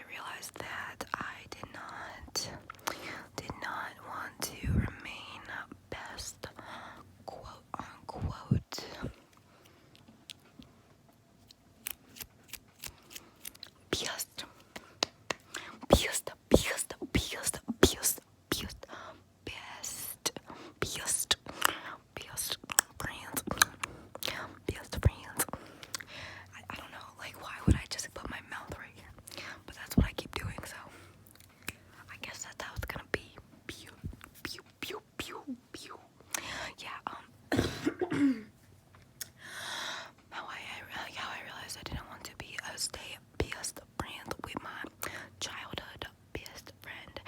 realized that I did not want to remain best, quote unquote, best, best, best, best, best, best, best, best friends, best friends. I don't know, like, why would I just put my mouth right here? But that's what I keep doing, so I guess that's how it's gonna be. Pew, pew, pew, pew, pew. Yeah, how I realized I didn't want to be a stay best friend with my childhood best friend,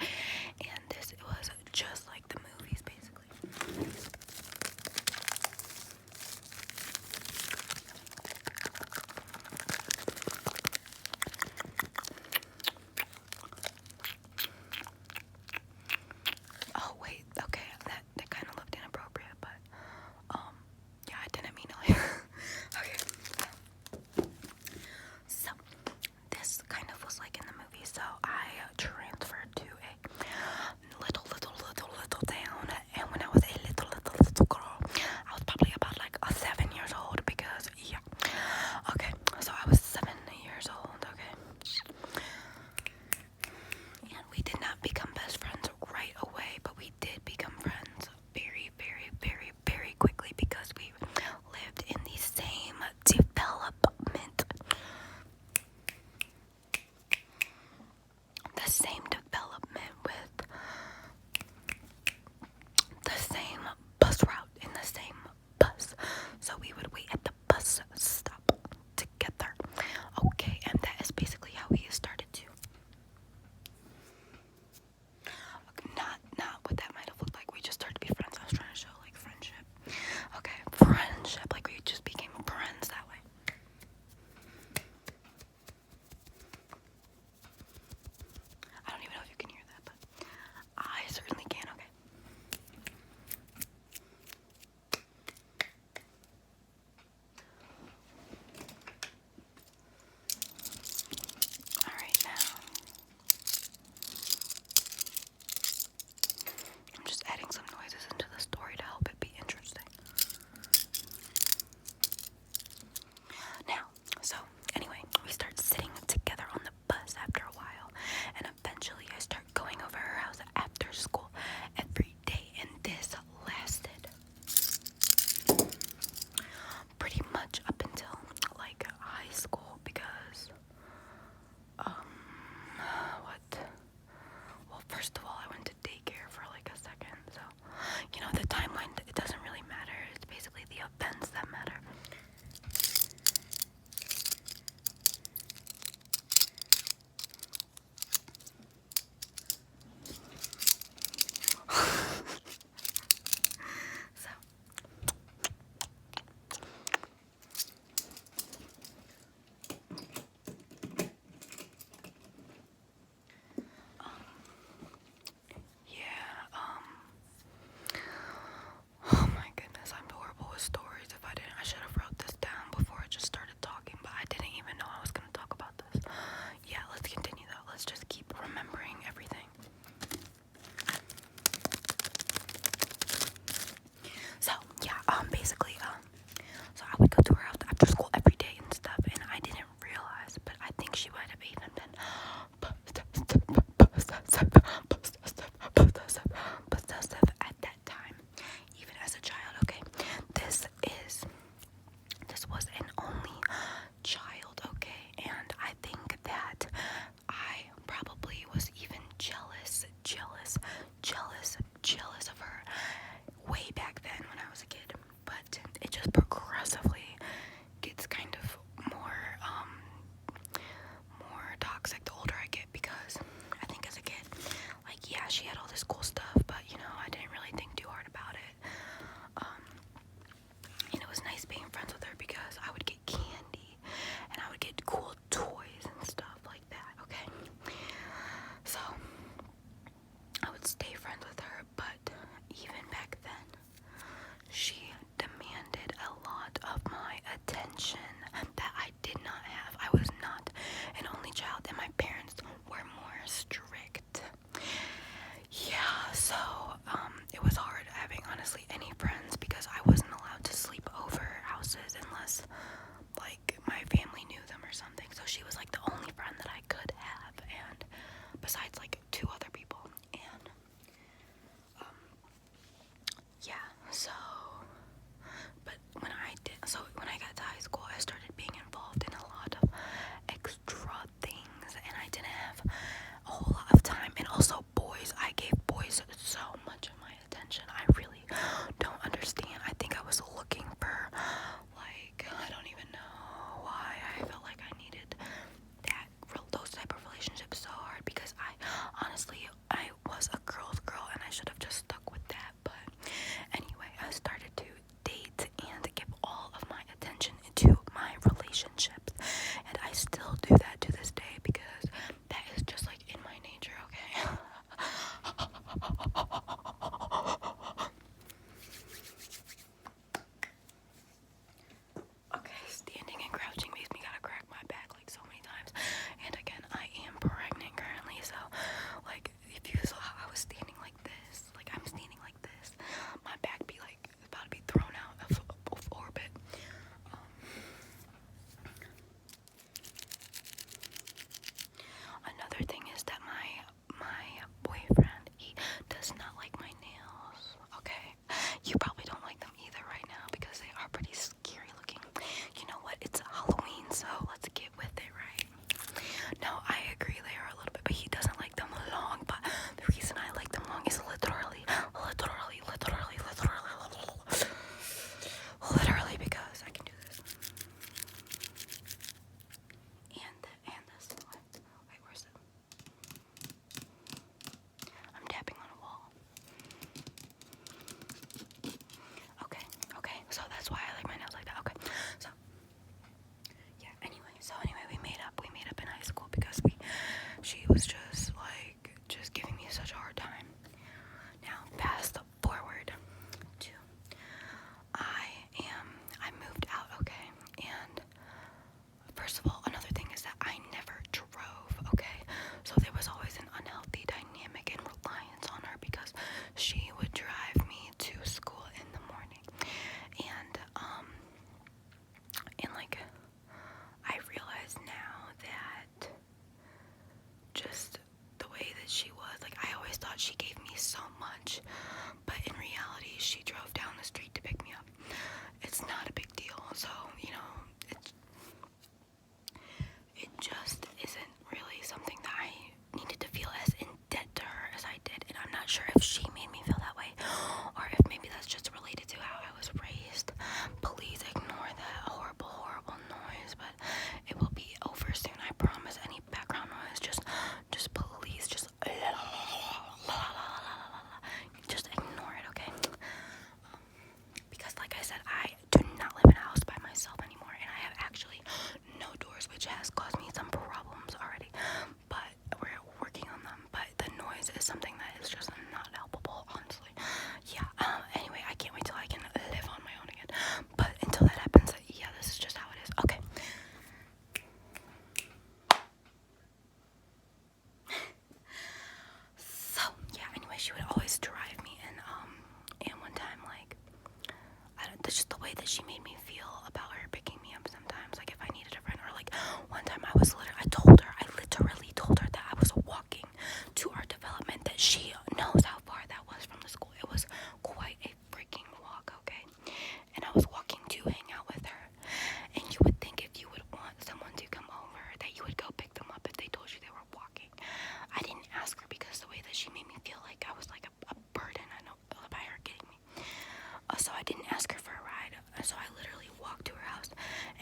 and this was just like the movies, basically. Oh wait, okay, that kind of looked inappropriate, but yeah, I didn't mean it. Okay. So this kind of was like in the movie. So I transferred to a little town, and when I was a little girl, I was probably about like 7 years old, because yeah. Okay, so I was 7 years old. Okay, and we did not become best friends right away, but we did become friends very, very, very, very quickly, because we lived in the same development. The same development with the same bus route in the same bus. So we would wait at the bus stop together. Okay, and that is basically how we started to. Not what that might have looked like. We just started to be friends. I was trying to show like friendship. Okay, friendship. Like we just became friends that way. I don't even know if you can hear that, but I certainly can. Okay. Alright, now I'm just adding some noises into the story to help it be interesting. Now, so anyway, we start sitting together on the bus after a while, and eventually I start going over her house after school every day, and this lasted pretty much up until like high school, because what? Well, first of all, I went to daycare for like a second, so you know, the timeline, it doesn't really matter. It's basically the events that matter. So yeah, oh my goodness, I'm horrible with stories. If I didn't, I should have wrote this down before I just started talking, but I didn't even know I was gonna talk about this. Yeah, let's continue though. Let's just keep remembering everything. So yeah, basically, so I would go to her house after school every day and stuff, and I didn't realize, but I think she might have even been possessive at that time, even as a child. Okay, this was an only child. Okay, and I think that I probably was even jealous of her way back then when I was a kid, but it just progressively gets kind of more toxic the older I get, because I think as a kid, like, yeah, she had all this cool stuff, but you know, I didn't really think too hard about it. And it was nice being friends with her, because I would get candy and I would get cool toys and stuff like that. Okay, so I would stay friends with her, but even houses unless like my family knew them or something. So she was like the only friend that I could have, and besides like two other people. And yeah, so but when I got to high school, I started being involved in a lot of extra things, and I didn't have a whole lot of time. And also boys, I gave boys so much of my attention. I really don't understand. I think I was looking for, like, I don't even know why I felt like I needed those type of relationships so hard, because I was a girl's girl and I should have just stuck with that. But anyway, I started to date and give all of my attention to my relationships, and I still do that to this day because that is just like in my nature, okay? Okay, standing and crouching makes me gotta crack my back like so many times. And again, I am pregnant currently, so like if you saw how I was standing like this, like I'm standing like this, my back be like about to be thrown out of orbit. Another thing is that my boyfriend, he does not like my nails. Okay, you probably don't like them either right now because they are pretty scary looking. You know what? It's Halloween, so let's get with it, right? No, I agree they are a little bit, but he doesn't like them long. But the reason I like them long is literally because I can do this. And this. Wait, where's it? I'm tapping on a wall. Okay, so that's why I like my nails like that. Okay, so yeah, anyway, we made up in high school because she was just giving me such a hard time. Now, fast forward to, I moved out, okay, and first of all, another thing is that I never drove, okay, so there was always an unhealthy dynamic and reliance on her because she would drive me to school in the morning, and like, I realize now that just the way that she was, like, I always thought she gave me so much, but in reality, she drove down the street to pick me up. It's not a big deal, so, you know, it just isn't really something that I needed to feel as in debt to her as I did, and I'm not sure if she made me feel that way, or if maybe that's just related to how I was raised. Please ignore that horrible noise, but it will be over soon, I promise. Any background noise, just please, just ignore it, okay? Because like I said, I do not live in a house by myself anymore, and I have actually no doors, which has caused me some problems already, but we're working on them. But the noise is something that is just not helpable, honestly. Yeah, anyway, I can't wait till I can live on my own again, but until that happens, yeah, this is just how it is. Okay. So yeah, anyway, she would always drive me, and one time, like, that's just the way that she made me feel about her picking me up sometimes, like if I needed a friend, or like one time I literally told her that I was walking to our development, that she knows how far that was from the school. It was quite a freaking walk, okay? And I was walking to hang out with her, and you would think if you would want someone to come over that you would go pick them up if they told you they were walking. I didn't ask her because the way that she made me feel like I was like a burden, I know, by her getting me. So I didn't ask her for a ride. So I literally walked to her house,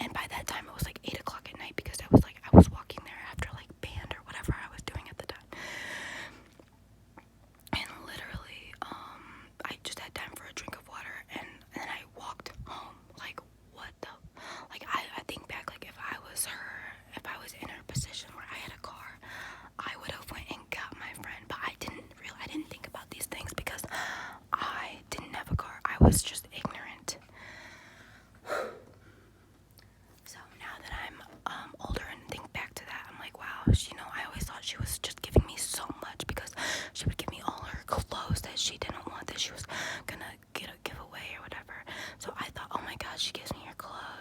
and by that time it was like 8 o'clock at night because I was walking there after like band or whatever I was doing at the time. And literally, I just had time for a drink of water, and then I walked home. Like, what the? Like, I think back, like, if I was in her position where I had a car, I would have went and got my friend, but I didn't think about these things because I didn't have a car. I was just ignorant. So now that I'm older and think back to that, I'm like, wow, I always thought she was just giving me so much because she would give me all her clothes that she didn't want, that she was gonna give away or whatever. So I thought, oh my god, she gives me her clothes.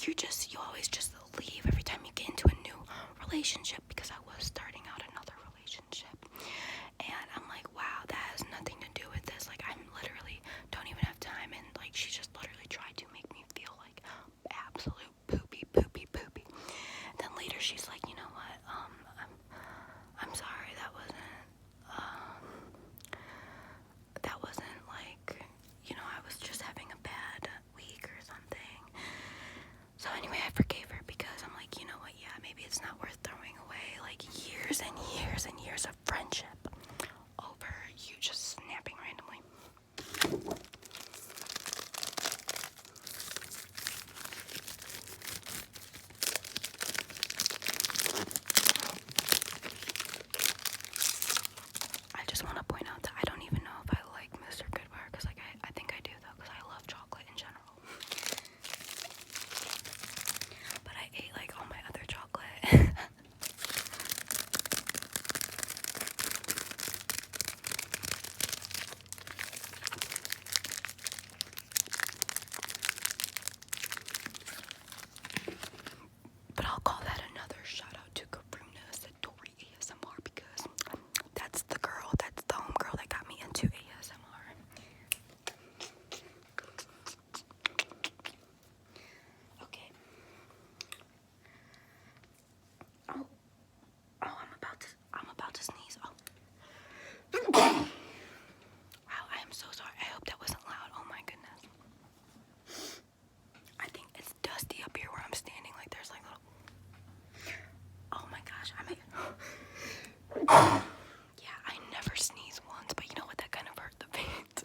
you always just leave every time you get into a new relationship, because I was starting out another relationship. And I'm like, wow, that has nothing to do with this. Like, I'm literally don't even have time. And like, she just literally tried to make me feel like absolute poopy. And then later she's like, you know what? I'm sorry. That wasn't like, I was just having a bad week or something. So anyway, I forgave her because I'm like, you know what? Yeah, maybe it's not worth throwing away like years and years and years of friendship over you just snapping randomly. I just want to point out that I don't even know if I like Mr. Goodbar, because like I think I do though, because I love chocolate in general. But I ate like all my other chocolate. But I'll call that another shout out to Karuna Satori ASMR, because that's the homegirl that got me into ASMR. Okay. Oh, I'm about to sneeze. Oh. Wow, I am so sorry. I hope that wasn't loud. Oh my goodness. I think it's dusty up here where I'm standing. Like there's like little. Oh my gosh, yeah, I never sneeze once, but you know what? That kind of hurt the veins.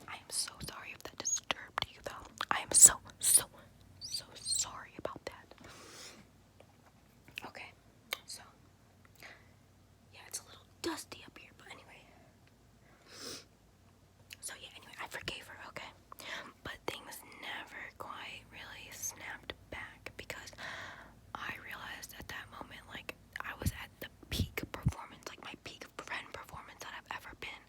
I am so sorry if that disturbed you, though. I am so sorry about that. Okay, so yeah, it's a little dusty up here, but anyway. So yeah, anyway, I forgave her, okay? But things never quite really snapped back, because I realized at that moment, like, I was at the peak performance, like my peak friend performance that I've ever been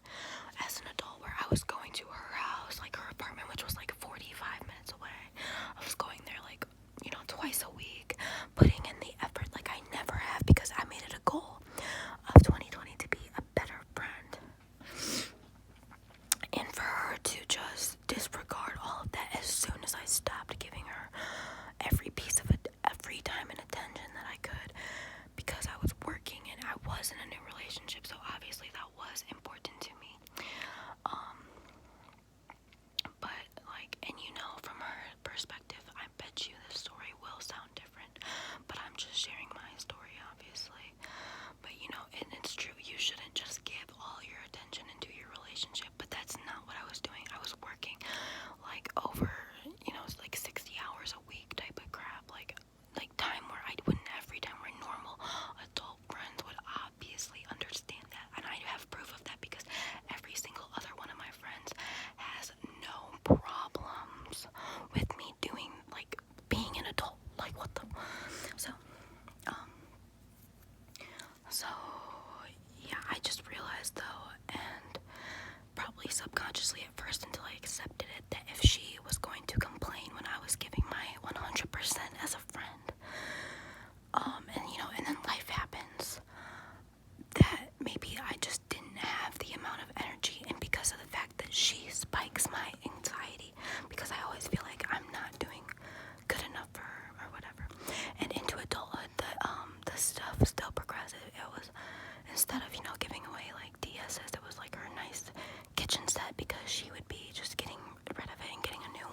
as an adult, where I was going to her house, like her apartment, which was like 45 minutes away. I was going there like, twice a week, putting in the effort like I never have, because I made it a goal of 2020 to be a better friend. And for her to just disregard all of that as soon as I stopped giving her every piece of it, every time and attention that I could, because I was working and I was in a new relationship, so obviously that was important to me. But like, and from her perspective, I bet you this story will sound different, but I'm just sharing my story, obviously. But and it's true, you shouldn't just give all your attention into your relationship, but that's not what I was doing. I was working like over, like 60 hours a week type of crap, like time where I wouldn't have free time, where normal adult friends would obviously understand that. And I have proof of that, because every single other one of my friends has no problems with me doing, like, being an adult. Like, what the? So, yeah, I just realized, though, and probably subconsciously at first until I accepted it, that if she was going to complain when I was giving my 100% as a friend, and then life happens, that maybe I just didn't have the amount of energy, and because of the fact that she spikes my anxiety, because I always feel like I'm not doing good enough for her or whatever. And into adulthood, the stuff still progressive. It was, instead of giving away like DSs, it was like her nice kitchen set, because she would be just getting rid of it and getting a new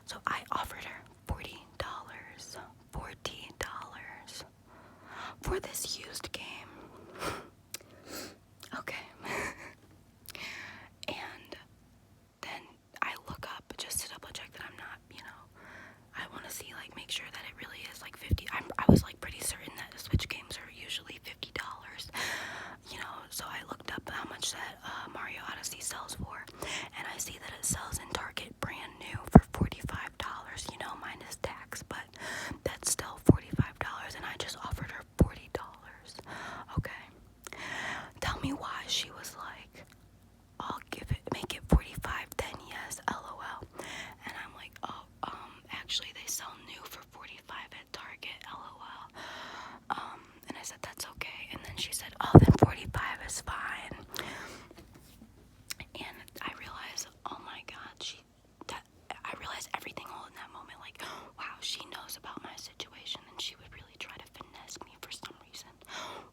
So I offered her $40. $40 for this used game. Okay. And then I look up just to double check that I'm not, I want to see, like, make sure that it really is like 50. I was like pretty certain that the Switch games are usually $50. So I looked up how much that Mario Odyssey sells for, and I see that it sells in Target brand new for $45, minus tax, but that's still $45, and I just offered her $40. Okay. Tell me why she was like, I'll make it 45, then yes, LOL. And I'm like, oh, actually they sell new for 45 at Target, LOL. And I said, that's okay. And then she said, oh, then 45 is fine. And I realized, oh my God, I realized everything all in that moment. Like, wow, she knows about my situation, and she would really try to finesse me for some reason.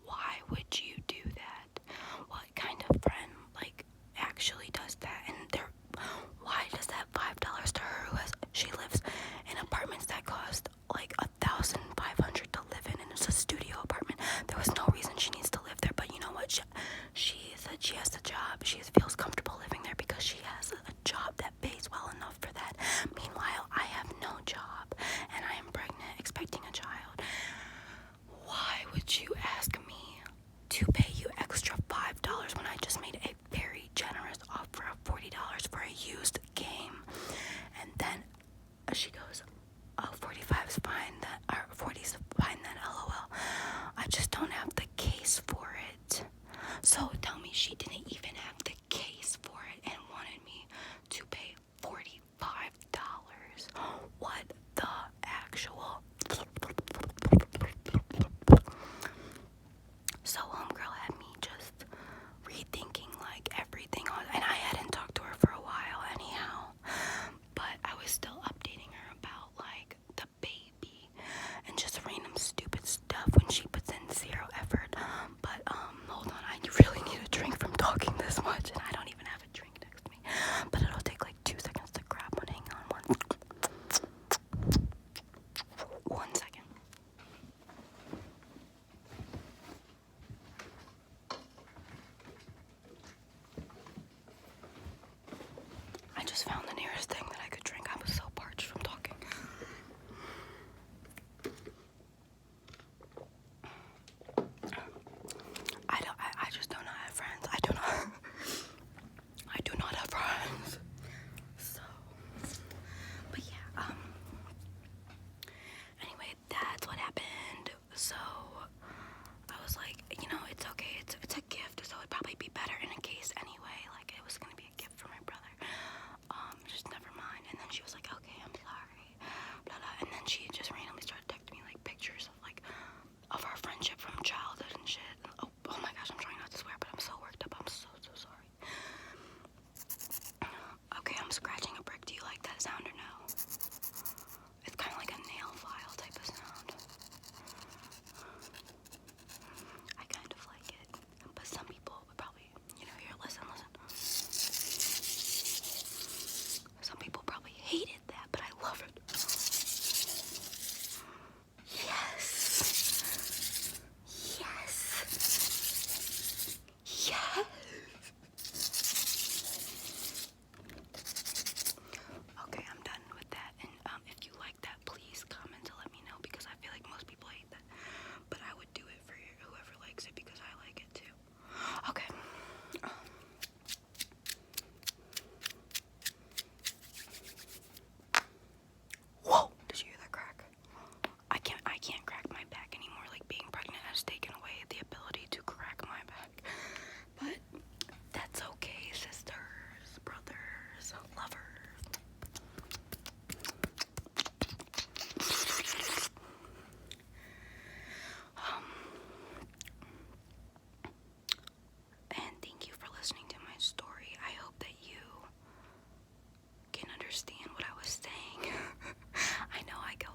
Why would you do that? What kind of friend, like, actually does that? And why does that $5 to her, she lives in apartments that cost like $1,500 to live in, and it's a studio apartment. There was no reason she needs to live there, but you know what? She said she has a job. She feels comfortable living there because she has a job that pays well enough for that. Meanwhile, I have no job, and I am pregnant, expecting a child. Why would you ask me to pay you extra $5 when I just made a very generous offer of $40 for a used game? And then she goes, oh, 45 is fine, or 40 is fine then, LOL. I just don't have the case for it. So tell me, she didn't even have the case for it and wanted me to pay $45. What the actual? So homegirl had me just rethinking like everything and I hadn't talked to her for a while anyhow, but I was still updating her about like the baby and just random stupid stuff when she puts in zero effort. But hold on, I really need a drink from talking this much, and I don't even have a drink next to me, but it'll take like 2 seconds to grab one. Hang on, 1 second. I just found the nearest thing that I could drink. I was so parched from talking. I just do not have friends. I do not have friends. So, but yeah, anyway, that's what happened. So, I was like, it's okay. It's a gift, so it'd probably be better in a case anyway. Like, it was gonna be a gift for my brother. Just never mind. And then she was like, okay, I'm sorry. Blah, blah. And then she just randomly started texting me like pictures of our friendship from childhood and shit. Oh my gosh, I'm trying not to swear, but I'm so worked up. I'm so sorry. Okay, I'm scratching a brick. Do you like that sound or no? It's kind of like a nail file type of sound. I kind of like it, but some people would probably, here, listen. Some people probably hated that, but I love it. Yes. Okay, I'm done with that. And if you like that, please comment to let me know, because I feel like most people hate that. But I would do it for whoever likes it, because I like it too. Okay. Whoa! Did you hear that crack? I can't crack my back anymore. Like, being pregnant has taken away the ability to crack my back. But that's okay, sisters, brothers, lovers. And thank you for listening to my story. I hope that you can understand what I was saying. I know I go